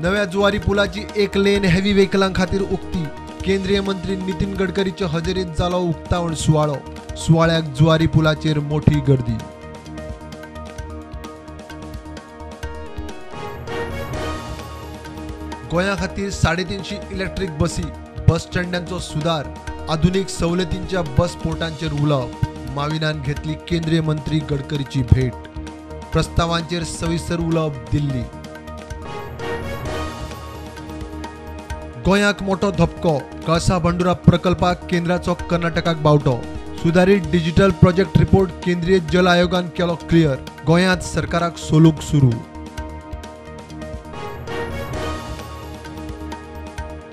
नव्या जुवारी पुलाची एक लेन हेवी व्हेकलां खातीर उक्ती। केंद्रीय मंत्री नितीन गडकरीच्या हजेरीत जालो उक्तावण सुवाळो। सुवाळ्याक जुवारी पुलाचेर मोठी गर्दी। गोंया खातीर 350 इलेक्ट्रिक बसी, बस स्टँडांचो सुदार, आधुनिक सवलतींच्या बस पोर्टांचेर उलोवप। माविनान घेतली केंद्रीय मंत्री गडकरीची भेट। प्रस्तावांचेर सविस्तर उलोवप दिल्ली। गोंयाक मोठो धपको, कळसा बंडुरा प्रकल्पाक केंद्राचो कर्नाटकाक बावटो। सुधारित डिजिटल प्रोजेक्ट रिपोर्ट केंद्रीय जल आयोगान केलो क्लियर। गोंयांत सरकाराक सोलूक सुरू।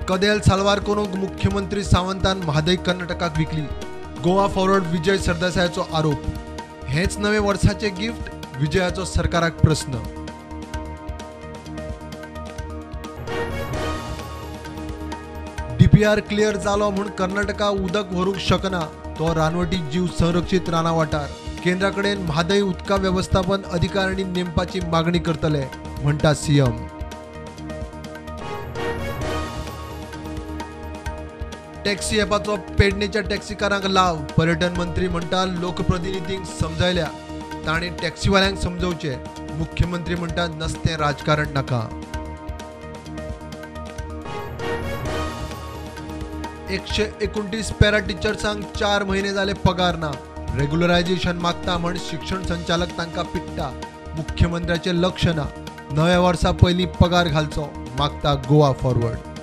कदेल सालवार करूंक मुख्यमंत्री सावंतान म्हादय कर्नाटकाक विकली। गोवा फॉरवर्ड विजय सरदेसायाचो आरोप। हेच नवे वर्साचे गिफ्ट, विजयाचो सरकाराक प्रश्न। डीपीआर क्लियर जालो म्हूण कर्नाटका उदक व्हरूंक शकना, तो रानवटी जीव संरक्षीत राना वाठार। केंद्राकडेन म्हादय उदका व्यवस्थापन अधिकारिणी नेमपाची मागणी करतले, म्हणटा सीएम। टॅक्सी ॲपाचो पेडणेच्या टॅक्सीकारांक लाव। पर्यटन मंत्री म्हणटा लोकप्रतिनिधींक समजायल्या, तांणी टॅक्सीवाल्यांक समजोवचे। मुख्यमंत्री म्हणटा नसतें राजकारण नाका। 129 पॅरा टिचर्सांक 4 म्हयने जाले पगार ना। रेग्युलरायझेशन मागता म्हण शिक्षण संचालक तांकां पिट्टा। मुख्यमंत्र्याचे लक्ष ना। नव्या वर्सा पयलीं पगार घालचो, मागता गोवा फॉरवर्ड।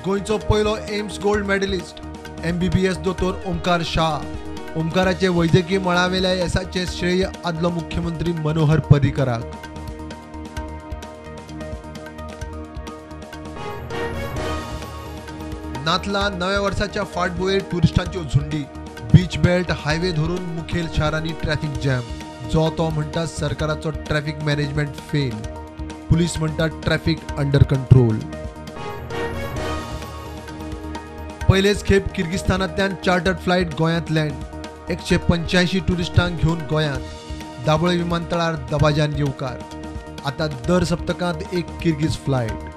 गोंयचो पयलो एम्स गोल्ड मेडलिस्ट, MBBS दोतोर ओमकार शाह। ओमकाराचे वैजकी मळावेल्या येसाचे श्रेय आदलो मुख्यमंत्री मनोहर पर्रीकराक। नातला नव्या वर्साच्या फाटभुंयेर टुरिस्टांच्यो झुंडी। बीच बेल्ट हायवे धरून मुखेल शारांनी ट्रॅफिक जॅम। जो तो म्हणटा सरकाराचो ट्रॅफिक मॅनेजमेंट फेल। पुलीस म्हणटा ट्रॅफिक अंडर कंट्रोल। पयलेच खेप किर्गिस्तानांतल्यान चार्टर्ड फ्लायट गोंयांत लँड। 185 टुरिस्टांक घेवन गोंयांत। दाबोळे विमानतळार दबाज्यान येवकार। आता दर सप्तकांत एक किर्गिज फ्लायट।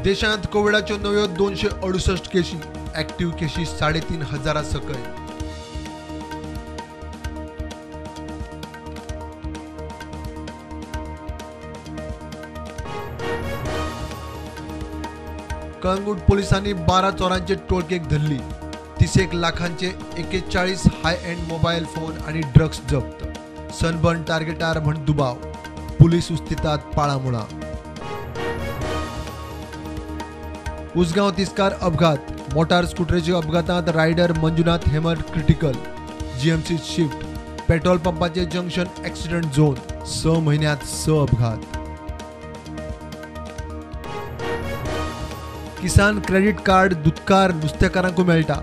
देशांत कोविडाच्यो नव्यो 268 केशी। ॲक्टिव्ह केशी 3,500 सकयल। कळंगूट पोलिसांनी 12 चोरांचे टोळकेक धरली। 30 लाखांचे 41 हाय एंड मोबाईल फोन आणि ड्रग्स जप्त। सनबर्न टार्गेटार म्हण दुबाव। पुलीस उस्तितात पाळामुळा। उसगांव तिस्कार अपघात। मोटार स्कूटरच्या अपघातात rider Manjunath Hemar critical. GMC shift. Petrol पंपाचे जंक्शन ॲक्सिडेंट झोन। 6 महिन्यात 6 अपघात। किसान क्रेडिट कार्ड दुधकार नुस्तेकारांकू मेळटा।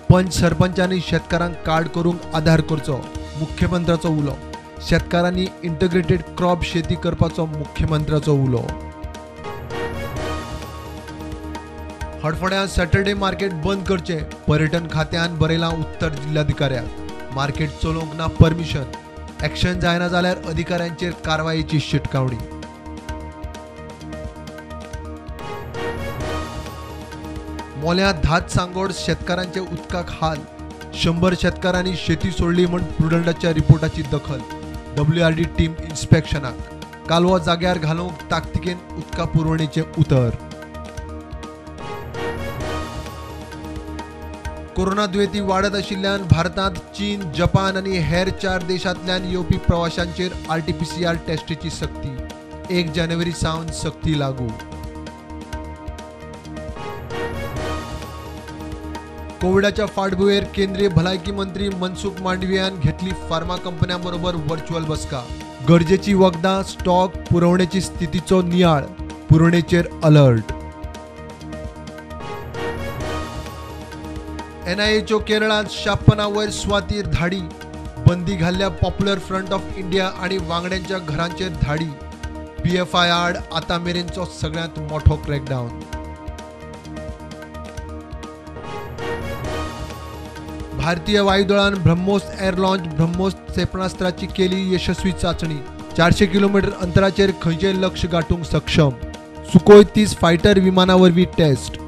पंच सरपंचांनी शेतकारांक कार्ड करूंक आधार करचो, मुख्यमंत्र्याचो उलो। शेतकारांनी इंटग्रेटेड क्रॉप शेती करपाचो मुख्यमंत्र्याचो उलो। हडफोड्यां सॅटर्डे मार्केट बंद करचे, पर्यटन खात्यान बरयलां उत्तर जिल्हाधिकाऱ्याक। मार्केट चलोवंक ना परमिशन। ॲक्शन जायना जाल्यार अधिकाऱ्यांचेर कारवायेची शिटकावणी। मोल्या धात सांगोड शेतकारांचे उदकाक हाल। 100 शेतकारांनी शेती सोडली म्हण प्रुडंटाच्या रिपोर्टाची दखल। WRD team इन्स्पेक्शनाक। कालवो जाग्यार घालूंक ताकतिकेन उदका पुरवणेचे उतर। कोरोना दुयेंती वाडत आशिल्ल्यान भारतांत चीन, जपान आनी हेर 4 देशांतल्यान येवपी प्रवाशांचेर RT-PCR टेस्टीची सक्ती। 1 जानेवारी सावन सक्ती लागू। कोविडाच्या फाटभुंयेर केंद्रीय भलायकी मंत्री मनसुख मांडवियान घेतली फार्मा कंपन्यांबरोबर व्हर्च्युअल बसका। गरजेची वखदां, स्टॉक, पुरवण्याची स्थितीचो नियाळ। पुरवणेचेर अलर्ट। NIAच्यो केरळांत 56 वयर सुवातीर धाडी। बंदी घाल्ल्या पॉप्युलर फ्रंट ऑफ इंडिया आनी वांगड्यांच्या घरांचेर धाडी। PFI आड आतां मेरेनचो सगळ्यांत मोठो क्रॅकडावन। भारतीय वायुदळान ब्रह्मोस एअर लॉन्च ब्रह्मोस क्षेपणास्त्राची केली यशस्वी चाचणी. 400 किलोमीटर अंतराचेर खंयचेय लक्ष्य गाठूंक सक्षम. सुखोय 30 फायटर विमानावरवी टेस्ट.